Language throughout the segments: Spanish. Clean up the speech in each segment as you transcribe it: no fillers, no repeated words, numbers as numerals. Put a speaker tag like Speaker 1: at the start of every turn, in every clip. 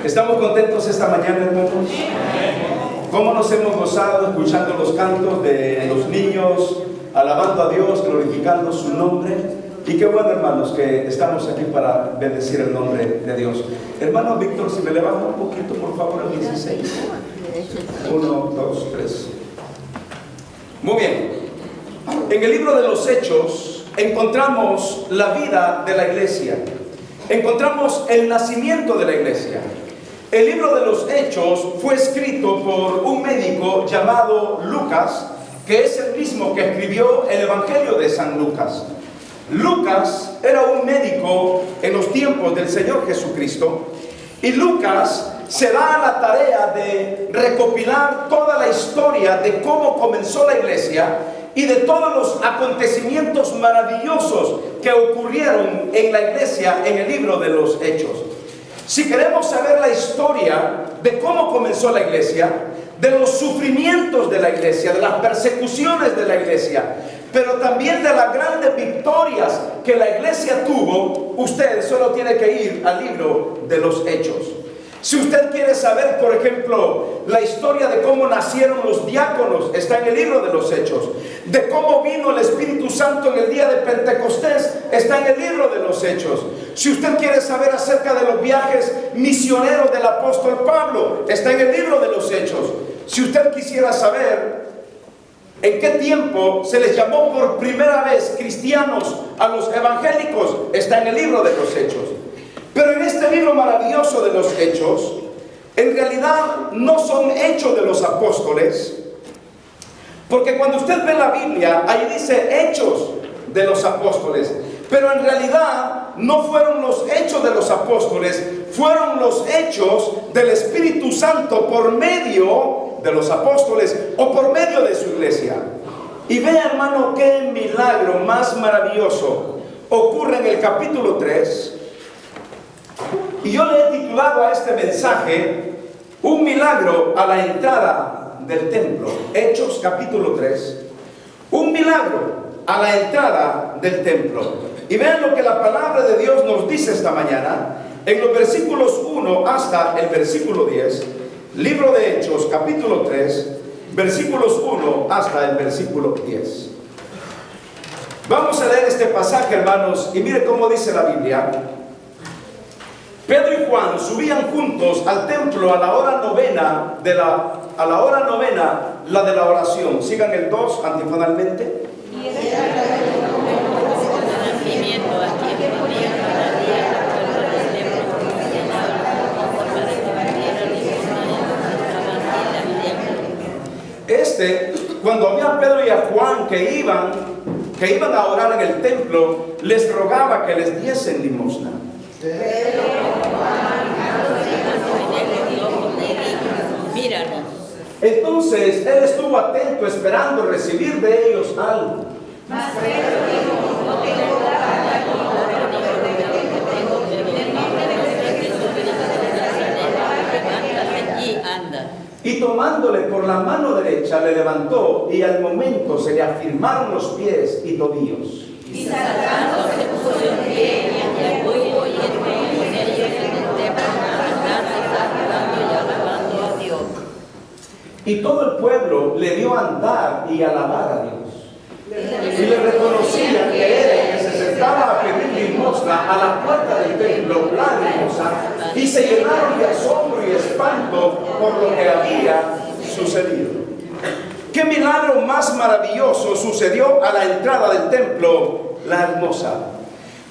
Speaker 1: ¿Estamos contentos esta mañana, hermanos? ¿Cómo nos hemos gozado escuchando los cantos de los niños, alabando a Dios, glorificando su nombre? Y qué bueno, hermanos, que estamos aquí para bendecir el nombre de Dios. Hermano Víctor, si me le baja un poquito, por favor, al 16. 1, 2, 3. Muy bien. En el libro de los Hechos encontramos la vida de la iglesia. Encontramos el nacimiento de la iglesia. El libro de los Hechos fue escrito por un médico llamado Lucas, que es el mismo que escribió el Evangelio de San Lucas. Lucas era un médico en los tiempos del Señor Jesucristo, y Lucas se da a la tarea de recopilar toda la historia de cómo comenzó la iglesia y de todos los acontecimientos maravillosos que ocurrieron en la iglesia en el libro de los Hechos. Si queremos saber la historia de cómo comenzó la iglesia, de los sufrimientos de la iglesia, de las persecuciones de la iglesia, pero también de las grandes victorias que la iglesia tuvo, usted solo tiene que ir al libro de los Hechos. Si usted quiere saber, por ejemplo, la historia de cómo nacieron los diáconos, está en el libro de los Hechos. De cómo vino el Espíritu Santo en el día de Pentecostés, está en el libro de los Hechos. Si usted quiere saber acerca de los viajes misioneros del apóstol Pablo, está en el libro de los Hechos. Si usted quisiera saber en qué tiempo se les llamó por primera vez cristianos a los evangélicos, está en el libro de los Hechos. Pero en este libro maravilloso de los Hechos, en realidad no son hechos de los apóstoles, porque cuando usted ve la Biblia, ahí dice hechos de los apóstoles, pero en realidad no fueron los hechos de los apóstoles, fueron los hechos del Espíritu Santo por medio de los apóstoles o por medio de su iglesia. Y vea, hermano, qué milagro más maravilloso ocurre en el capítulo 3. Y yo le he titulado a este mensaje un milagro a la entrada del templo. Hechos capítulo 3. Un milagro a la entrada del templo. Y vean lo que la palabra de Dios nos dice esta mañana en los versículos 1 hasta el versículo 10. Libro de Hechos capítulo 3, versículos 1 hasta el versículo 10. Vamos a leer este pasaje, hermanos, y mire cómo dice la Biblia. Pedro y Juan subían juntos al templo a la hora novena, la de la oración. Sigan el 2 antifonalmente. Cuando había a Pedro y a Juan que iban a orar en el templo, les rogaba que les diesen limosna. Entonces él estuvo atento esperando recibir de ellos algo. Y tomándole por la mano derecha le levantó, y al momento se le afirmaron los pies y tobillos. Y saltando se puso en pie y andando y alabando a Dios. Y todo el pueblo le vio andar y alabar a Dios. Y le reconocían que era el que se sentaba a pedir limosna a la puerta del templo, la limosna, y se llenaron de asombro y espanto por lo que había sucedido. ¿Qué milagro más maravilloso sucedió a la entrada del templo, la hermosa?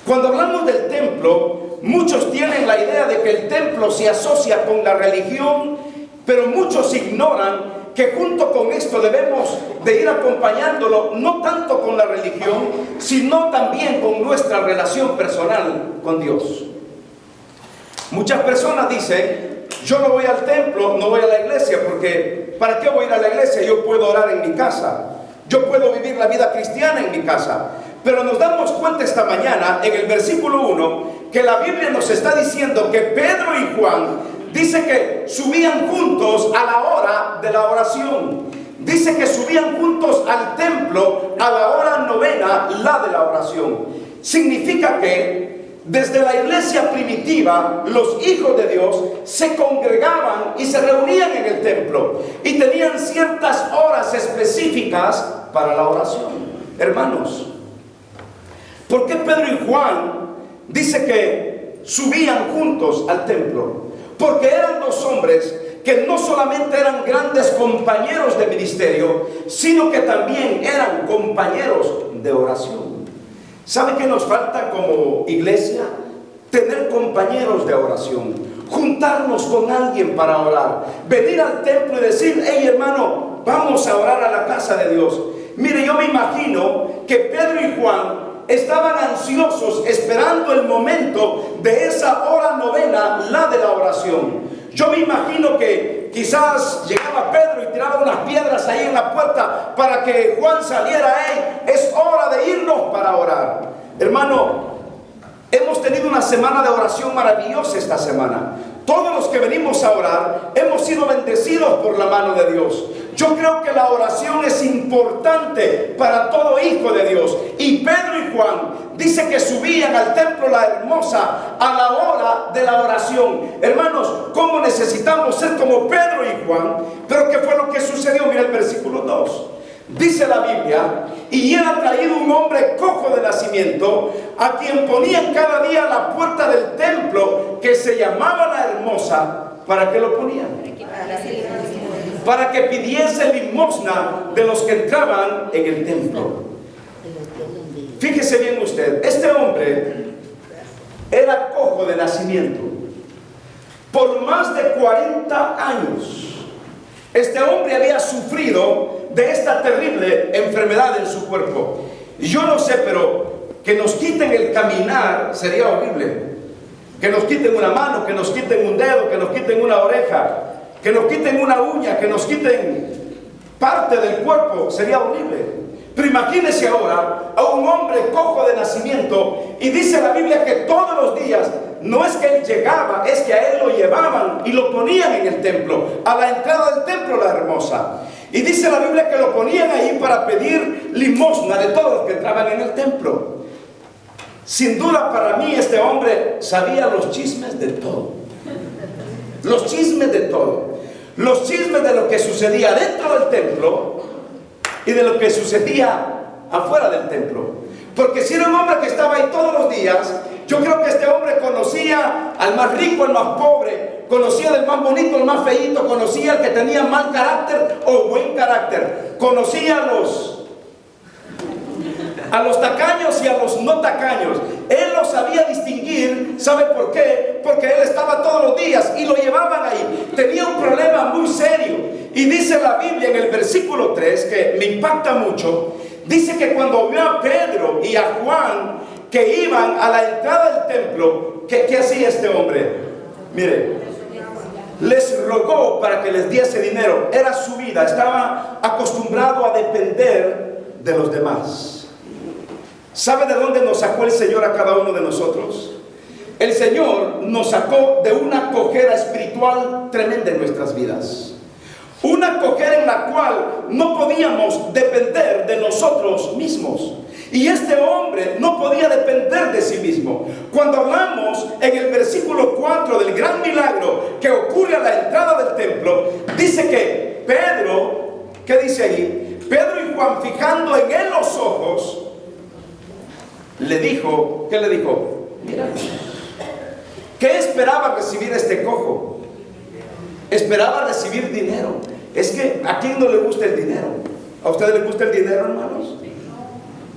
Speaker 1: Cuando hablamos del templo, muchos tienen la idea de que el templo se asocia con la religión, pero muchos ignoran que junto con esto debemos de ir acompañándolo, no tanto con la religión, sino también con nuestra relación personal con Dios. Muchas personas dicen, yo no voy al templo, no voy a la iglesia, porque ¿para qué voy a ir a la iglesia? Yo puedo orar en mi casa, yo puedo vivir la vida cristiana en mi casa. Pero nos damos cuenta esta mañana, en el versículo 1, que la Biblia nos está diciendo que Pedro y Juan, dice que subían juntos a la hora de la oración. Dice que subían juntos al templo a la hora novena, la de la oración. Significa que desde la iglesia primitiva, los hijos de Dios se congregaban y se reunían en el templo y tenían ciertas horas específicas para la oración. Hermanos, ¿por qué Pedro y Juan dice que subían juntos al templo? Porque eran dos hombres que no solamente eran grandes compañeros de ministerio, sino que también eran compañeros de oración. ¿Sabe qué nos falta como iglesia? Tener compañeros de oración, juntarnos con alguien para orar, venir al templo y decir: hey hermano, vamos a orar a la casa de Dios. Mire, yo me imagino que Pedro y Juan estaban ansiosos esperando el momento de esa hora novena, la de la oración. Yo me imagino que quizás llegaba Pedro y tiraba unas piedras ahí en la puerta para que Juan saliera. ¡Hey, es hora de irnos para orar! Hermano, hemos tenido una semana de oración maravillosa esta semana. Todos los que venimos a orar hemos sido bendecidos por la mano de Dios. Yo creo que la oración es importante para todo hijo de Dios. Y Pedro y Juan dice que subían al templo La Hermosa a la hora de la oración. Hermanos, ¿cómo necesitamos ser como Pedro y Juan? Pero ¿qué fue lo que sucedió? Mira el versículo 2. Dice la Biblia: y era traído un hombre cojo de nacimiento, a quien ponían cada día a la puerta del templo, que se llamaba La Hermosa. ¿Para qué lo ponían? Para que pidiese limosna de los que entraban en el templo. Fíjese bien usted, este hombre era cojo de nacimiento. Por más de 40 años, este hombre había sufrido de esta terrible enfermedad en su cuerpo. Y yo no sé, pero que nos quiten el caminar sería horrible. Que nos quiten una mano, que nos quiten un dedo, que nos quiten una oreja, que nos quiten una uña, que nos quiten parte del cuerpo, sería horrible. Pero imagínese ahora a un hombre cojo de nacimiento, y dice la Biblia que todos los días, no es que él llegaba, es que a él lo llevaban y lo ponían en el templo, a la entrada del templo La Hermosa. Y dice la Biblia que lo ponían ahí para pedir limosna de todos los que entraban en el templo. Sin duda, para mí, este hombre sabía los chismes de todo. Los chismes de todo. Los chismes de lo que sucedía dentro del templo y de lo que sucedía afuera del templo. Porque si era un hombre que estaba ahí todos los días, yo creo que este hombre conocía al más rico, al más pobre, conocía al más bonito, al más feíto, conocía al que tenía mal carácter o buen carácter, conocía a los tacaños y a los no tacaños. Él lo sabía distinguir. ¿Sabe por qué? Porque él estaba todos los días y lo llevaban ahí. Tenía un problema muy serio. Y dice la Biblia en el versículo 3, que me impacta mucho, dice que cuando vio a Pedro y a Juan que iban a la entrada del templo, ¿qué hacía este hombre? Mire, les rogó para que les diese dinero. Era su vida, estaba acostumbrado a depender de los demás. ¿Sabe de dónde nos sacó el Señor a cada uno de nosotros? El Señor nos sacó de una cojera espiritual tremenda en nuestras vidas. Una cojera en la cual no podíamos depender de nosotros mismos. Y este hombre no podía depender de sí mismo. Cuando hablamos en el versículo 4 del gran milagro que ocurre a la entrada del templo, dice que Pedro, ¿qué dice ahí? Pedro y Juan, fijando en él los ojos, le dijo, ¿qué le dijo? Mira, ¿qué esperaba recibir este cojo? Esperaba recibir dinero. Es que ¿a quién no le gusta el dinero? ¿A ustedes les gusta el dinero, hermanos?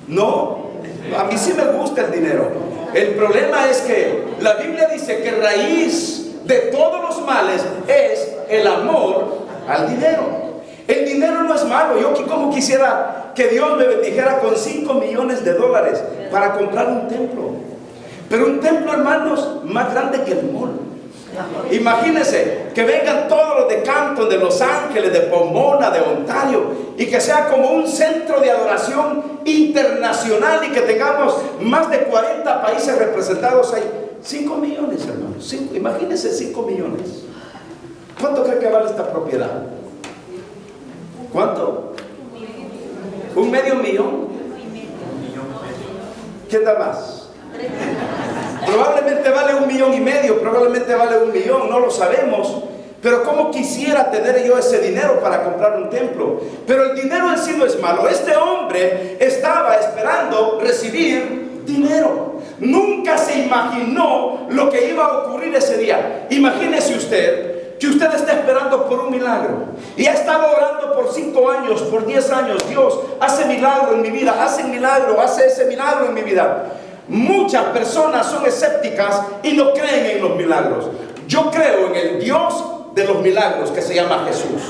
Speaker 1: No, a mí sí me gusta el dinero. El problema es que la Biblia dice que raíz de todos los males es el amor al dinero. El dinero no es malo. Yo como quisiera que Dios me bendijera con $5 millones para comprar un templo. Pero un templo, hermanos, más grande que el mall. Imagínense que vengan todos los de Canton, de Los Ángeles, de Pomona, de Ontario, y que sea como un centro de adoración internacional y que tengamos más de 40 países representados ahí. 5 millones, hermanos. Imagínense 5 millones. ¿Cuánto cree que vale esta propiedad? ¿Cuánto? $1,500,000. ¿Quién da más? Probablemente vale 1,5 millones, probablemente vale 1 millón, no lo sabemos. Pero ¿cómo quisiera tener yo ese dinero para comprar un templo? Pero el dinero en sí no es malo. Este hombre estaba esperando recibir dinero. Nunca se imaginó lo que iba a ocurrir ese día. Imagínese usted que usted está esperando por un milagro y ha estado orando por 5 años, por 10 años. Dios, hace milagro en mi vida, hace milagro, hace ese milagro en mi vida. Muchas personas son escépticas y no creen en los milagros. Yo creo en el Dios de los milagros que se llama Jesús.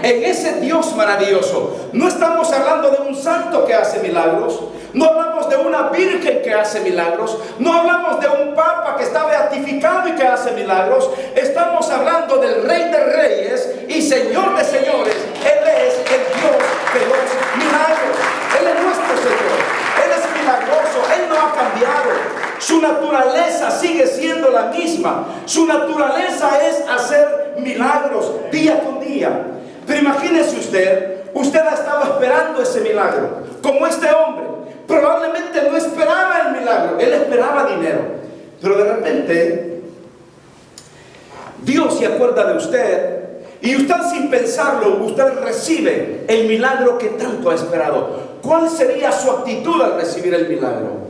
Speaker 1: En ese Dios maravilloso. No estamos hablando de un santo que hace milagros, no hablamos de una virgen que hace milagros, no hablamos de un papa que está beatificado y que hace milagros. Estamos hablando del Rey de Reyes y Señor de Señores. Él es el Dios de los milagros. Él es nuestro Señor. Él es milagroso. Él no ha cambiado. Su naturaleza sigue siendo la misma. Su naturaleza es hacer milagros día con día. Pero imagínese usted ha estado esperando ese milagro, como este hombre. Probablemente no esperaba el milagro, él esperaba dinero. Pero de repente, Dios se acuerda de usted y usted, sin pensarlo, usted recibe el milagro que tanto ha esperado. ¿Cuál sería su actitud al recibir el milagro?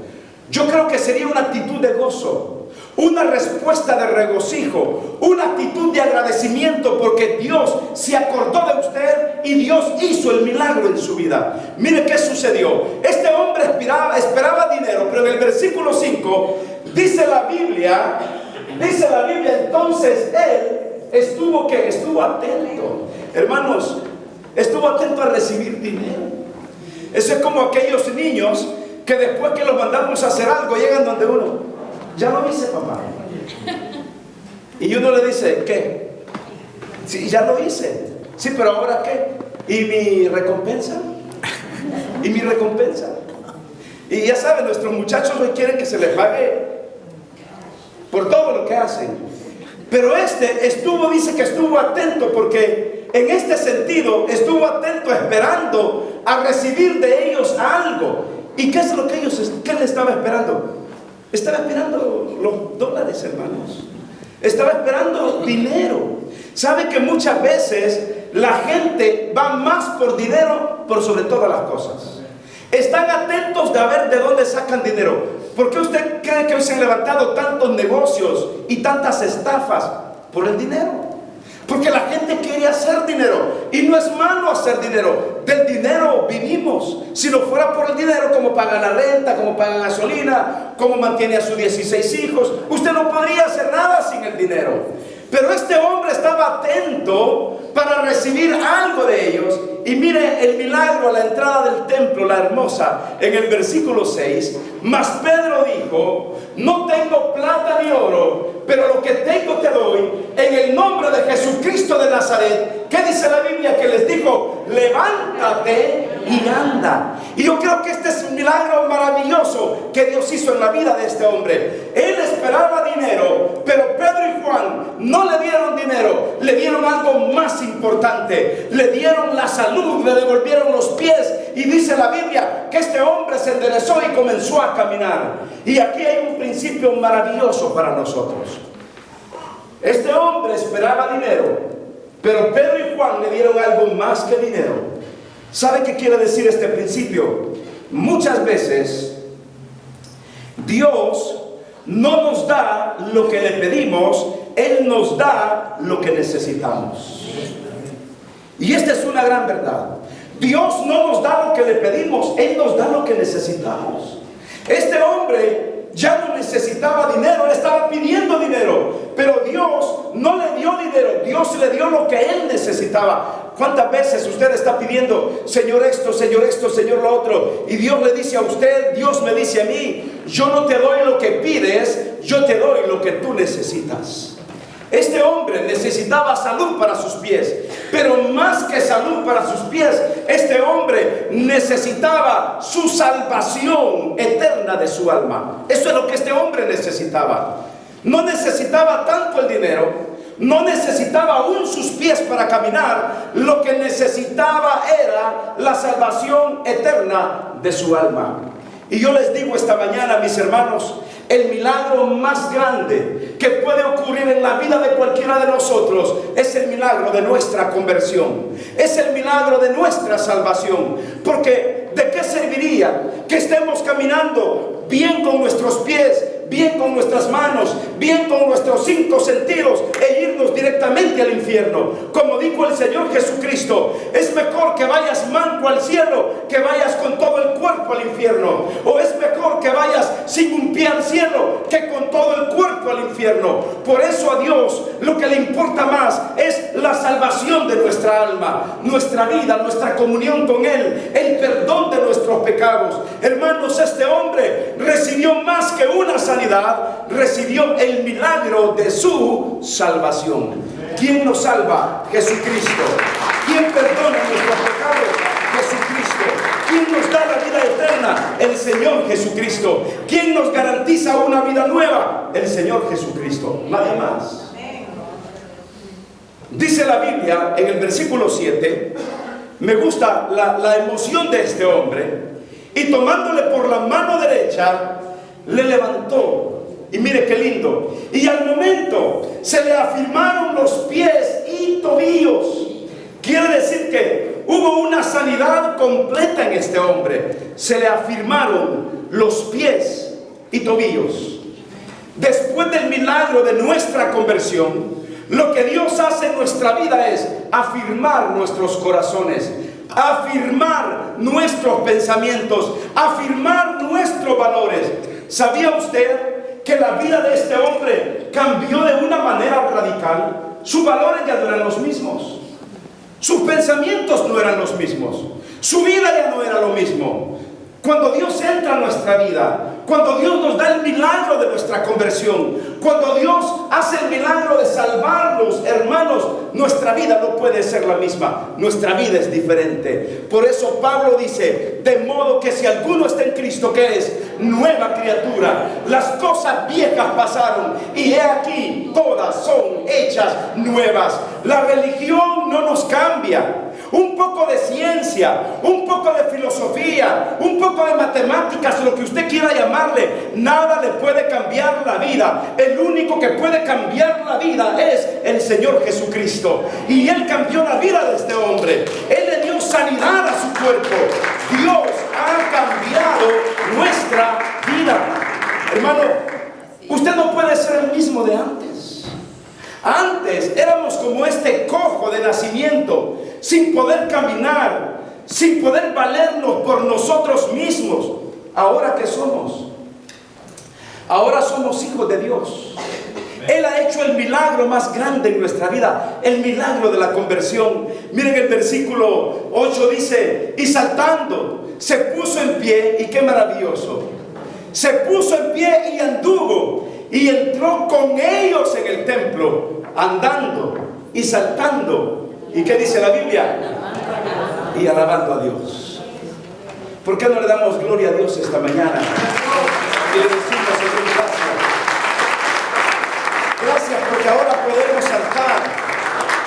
Speaker 1: Yo creo que sería una actitud de gozo, una respuesta de regocijo, una actitud de agradecimiento porque Dios se acordó de usted y Dios hizo el milagro en su vida. Mire qué sucedió. Este hombre esperaba dinero, pero en el versículo 5 dice la Biblia, entonces él estuvo atento. Hermanos, estuvo atento a recibir dinero. Eso es como aquellos niños que después que los mandamos a hacer algo, llegan donde uno, ya lo hice, papá. Y uno le dice, ¿qué? Sí, ya lo hice. Sí, pero ¿ahora qué? ¿Y mi recompensa? ¿Y mi recompensa? Y ya saben, nuestros muchachos hoy quieren que se les pague por todo lo que hacen. Pero dice que estuvo atento porque en este sentido estuvo atento esperando a recibir de ellos algo. ¿Y qué es lo que qué le estaba esperando? Estaba esperando los dólares, hermanos. Estaba esperando dinero. ¿Sabe que muchas veces la gente va más por dinero por sobre todas las cosas? Están atentos de ver de dónde sacan dinero. ¿Por qué usted cree que hoy se han levantado tantos negocios y tantas estafas? Por el dinero. Porque la gente quiere hacer dinero. Y no es malo hacer dinero. Del dinero vivimos. Si no fuera por el dinero, ¿cómo paga la renta? ¿Cómo paga gasolina? ¿Cómo mantiene a sus 16 hijos? Usted no podría hacer nada sin el dinero. Pero este hombre estaba atento para recibir algo de ellos. Y mire el milagro a la entrada del templo, la hermosa, en el versículo 6. Mas Pedro dijo, no tengo plata ni oro, pero lo que tengo te doy, en el nombre de Jesucristo de Nazaret. ¿Qué dice la Biblia? Que les dijo, levántate y anda. Y yo creo que este es un milagro maravilloso que Dios hizo en la vida de este hombre. Él esperaba dinero, pero Pedro y Juan no le dieron dinero, le dieron algo más importante. Le dieron la salud, le devolvieron los pies. Y dice la Biblia que este hombre se enderezó y comenzó a caminar. Y aquí hay un principio maravilloso para nosotros. Este hombre esperaba dinero, pero Pedro y Juan le dieron algo más que dinero. ¿Sabe qué quiere decir este principio? Muchas veces Dios no nos da lo que le pedimos, Él nos da lo que necesitamos. Y esta es una gran verdad. Dios no nos da lo que le pedimos, Él nos da lo que necesitamos. Este hombre ya no necesitaba dinero, él estaba pidiendo dinero, pero Dios no le dio dinero, Dios le dio lo que él necesitaba. ¿Cuántas veces usted está pidiendo, Señor esto, Señor lo otro? Y Dios le dice a usted, Dios me dice a mí, yo no te doy lo que pides, yo te doy lo que tú necesitas. Este hombre necesitaba salud para sus pies, pero más que salud para sus pies, este hombre necesitaba su salvación eterna de su alma. Eso es lo que este hombre necesitaba. No necesitaba tanto el dinero, no necesitaba aún sus pies para caminar. Lo que necesitaba era la salvación eterna de su alma. Y yo les digo esta mañana, mis hermanos, El milagro más grande que puede ocurrir en la vida de cualquiera de nosotros es el milagro de nuestra conversión. Es el milagro de nuestra salvación. Porque ¿de qué serviría que estemos caminando bien con nuestros pies, bien con nuestras manos, bien con nuestros 5 sentidos e irnos directamente al infierno? Como dijo el Señor Jesucristo, es mejor que vayas manco al cielo que vayas con todo el cuerpo al infierno. O es mejor que vayas sin un pie al cielo que con todo el cuerpo al infierno. Por eso a Dios lo que le importa más es la salvación de nuestra alma, nuestra vida, nuestra comunión con Él, el perdón de nuestros pecados. Hermanos, este hombre recibió más que una sanidad, recibió el milagro de su salvación. ¿Quién nos salva? Jesucristo. ¿Quién perdona nuestros pecados? Jesucristo. ¿Quién nos da la vida eterna? El Señor Jesucristo. ¿Quién nos garantiza una vida nueva? El Señor Jesucristo. Nadie más. Dice la Biblia en el versículo 7, me gusta la emoción de este hombre, y tomándole por la mano derecha, le levantó. Y mire qué lindo. Y al momento se le afirmaron los pies y tobillos. Quiere decir que hubo una sanidad completa en este hombre. Se le afirmaron los pies y tobillos. Después del milagro de nuestra conversión, lo que Dios hace en nuestra vida es afirmar nuestros corazones, afirmar nuestros pensamientos, afirmar nuestros valores. ¿Sabía usted que la vida de este hombre cambió de una manera radical? Sus valores ya no eran los mismos, sus pensamientos no eran los mismos, su vida ya no era lo mismo. Cuando Dios entra a nuestra vida, cuando Dios nos da el milagro de nuestra conversión, cuando Dios hace el milagro de salvarnos, hermanos, nuestra vida no puede ser la misma, nuestra vida es diferente. Por eso Pablo dice, de modo que si alguno está en Cristo, ¿qué es? Nueva criatura. Las cosas viejas pasaron y he aquí, todas son hechas nuevas. La religión no nos cambia. Un poco de ciencia, un poco de filosofía, un poco de matemáticas, lo que usted quiera llamarle, nada le puede cambiar la vida. El único que puede cambiar la vida es el Señor Jesucristo. Y Él cambió la vida de este hombre. Él le dio sanidad a su cuerpo. Dios ha cambiado nuestra vida. Hermano, usted no puede ser el mismo de antes. Antes éramos como este cojo de nacimiento, sin poder caminar, sin poder valernos por nosotros mismos. ¿Ahora qué somos? Ahora somos hijos de Dios. Él ha hecho el milagro más grande en nuestra vida, el milagro de la conversión. Miren el versículo 8 dice, y saltando, se puso en pie, y qué maravilloso. Se puso en pie y anduvo, y entró con ellos en el templo, andando y saltando. ¿Y qué dice la Biblia? Y alabando a Dios. ¿Por qué no le damos gloria a Dios esta mañana? Y le decimos, Señor, gracias. Gracias porque ahora podemos saltar.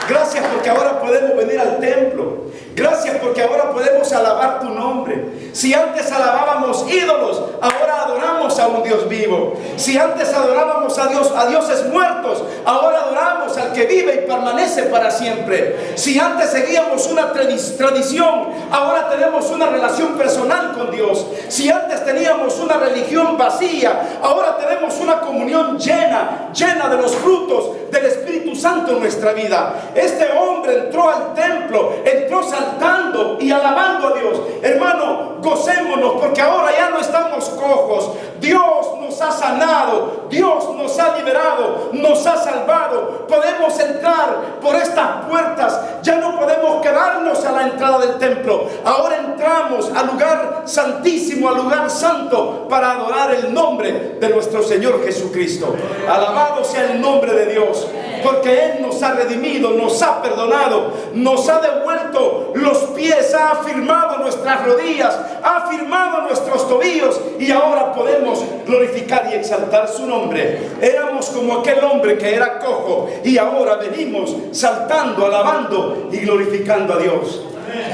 Speaker 1: Gracias porque ahora podemos venir al templo. Gracias porque ahora podemos alabar tu nombre. Si antes alabábamos ídolos, ahora adoramos a un Dios vivo. Si antes adorábamos a dioses muertos, ahora adoramos al que vive y permanece para siempre. Si antes seguíamos una tradición, ahora tenemos una relación personal con Dios. Si antes teníamos una religión vacía, ahora tenemos una comunión llena de los frutos del Espíritu Santo en nuestra vida. Este hombre entró al templo, entró saltando y alabando a Dios. Hermano, gocémonos porque ahora ya no estamos cojos. Dios nos ha sanado, Dios nos ha liberado, nos ha salvado. Podemos entrar por estas puertas. Ya no podemos quedarnos a la entrada del templo. Ahora entramos al lugar santísimo, al lugar santo, para adorar el nombre de nuestro Señor Jesucristo. Alabado sea el nombre de Dios, porque Él nos ha redimido, nos ha perdonado, nos ha devuelto los pies, ha afirmado nuestras rodillas, ha afirmado nuestros tobillos, y ahora podemos glorificar y exaltar su nombre. Éramos como aquel hombre que era cojo, y ahora venimos saltando, alabando y glorificando a Dios.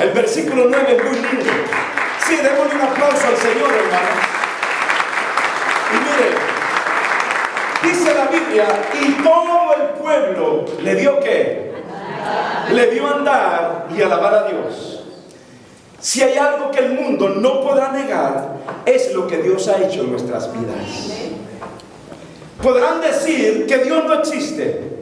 Speaker 1: El versículo 9 es muy lindo. Sí, démosle un aplauso al Señor, hermano. Y mire, la Biblia, y todo el pueblo le dio ¿qué? Le dio andar y alabar a Dios. Si hay algo que el mundo no podrá negar, es lo que Dios ha hecho en nuestras vidas. Podrán decir que Dios no existe.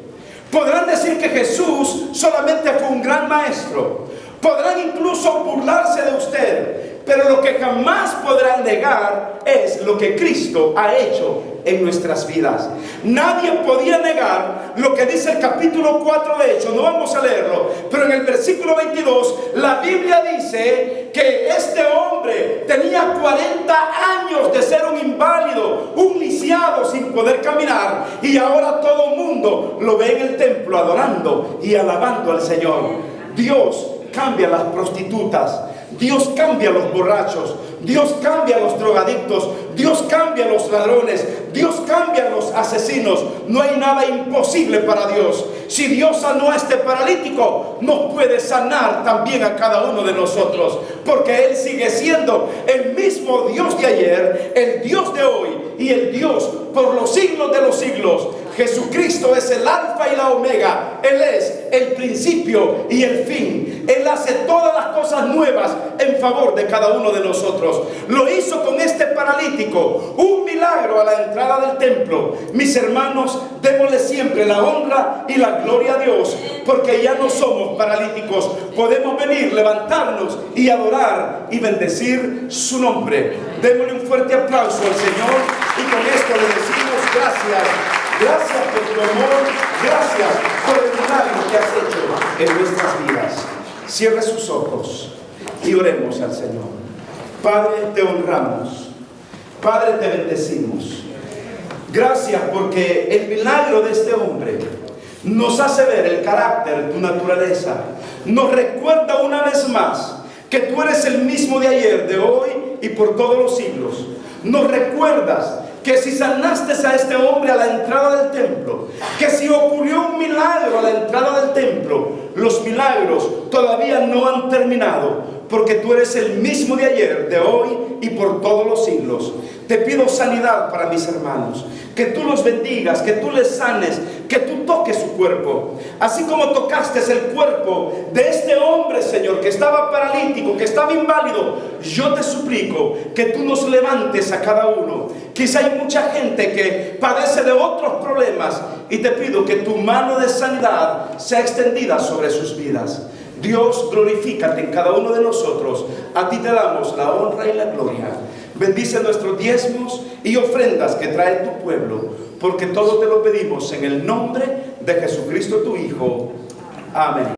Speaker 1: Podrán decir que Jesús solamente fue un gran maestro. Podrán incluso burlarse de usted. Pero lo que jamás podrán negar es lo que Cristo ha hecho en nuestras vidas. Nadie podía negar lo que dice el capítulo 4 de Hechos. No vamos a leerlo, pero en el versículo 22 la Biblia dice que este hombre tenía 40 años de ser un inválido, un lisiado sin poder caminar, y ahora todo el mundo lo ve en el templo adorando y alabando al Señor. Dios cambia a las prostitutas, Dios cambia a los borrachos, Dios cambia a los drogadictos, Dios cambia a los ladrones, Dios cambia a los asesinos. No hay nada imposible para Dios. Si Dios sanó a este paralítico, nos puede sanar también a cada uno de nosotros, porque Él sigue siendo el mismo Dios de ayer, el Dios de hoy y el Dios por los siglos de los siglos. Jesucristo es el alfa y la omega. Él es el principio y el fin. Él hace todas las cosas nuevas en favor de cada uno de nosotros. Lo hizo con este paralítico, un milagro a la entrada del templo. Mis hermanos, démosle siempre la honra y la gloria a Dios, porque ya no somos paralíticos. Podemos venir, levantarnos y adorar y bendecir su nombre. Démosle un fuerte aplauso al Señor, y con esto le decimos gracias. Gracias por tu amor, gracias por el milagro que has hecho en nuestras vidas. Cierre sus ojos y oremos al Señor. Padre, te honramos. Padre, te bendecimos. Gracias porque el milagro de este hombre nos hace ver el carácter, tu naturaleza. Nos recuerda una vez más que tú eres el mismo de ayer, de hoy y por todos los siglos. Nos recuerdas que si sanaste a este hombre a la entrada del templo, que si ocurrió un milagro a la entrada del templo, los milagros todavía no han terminado, porque tú eres el mismo de ayer, de hoy y por todos los siglos. Te pido sanidad para mis hermanos, que tú los bendigas, que tú les sanes, que tú toques su cuerpo, así como tocaste el cuerpo de este hombre, Señor, que estaba paralítico, que estaba inválido. Yo te suplico que tú nos levantes a cada uno. Quizá hay mucha gente que padece de otros problemas, y te pido que tu mano de sanidad sea extendida sobre sus vidas. Dios, glorifícate en cada uno de nosotros. A ti te damos la honra y la gloria. Bendice nuestros diezmos y ofrendas que trae tu pueblo, porque todo te lo pedimos en el nombre de Jesucristo tu Hijo. Amén.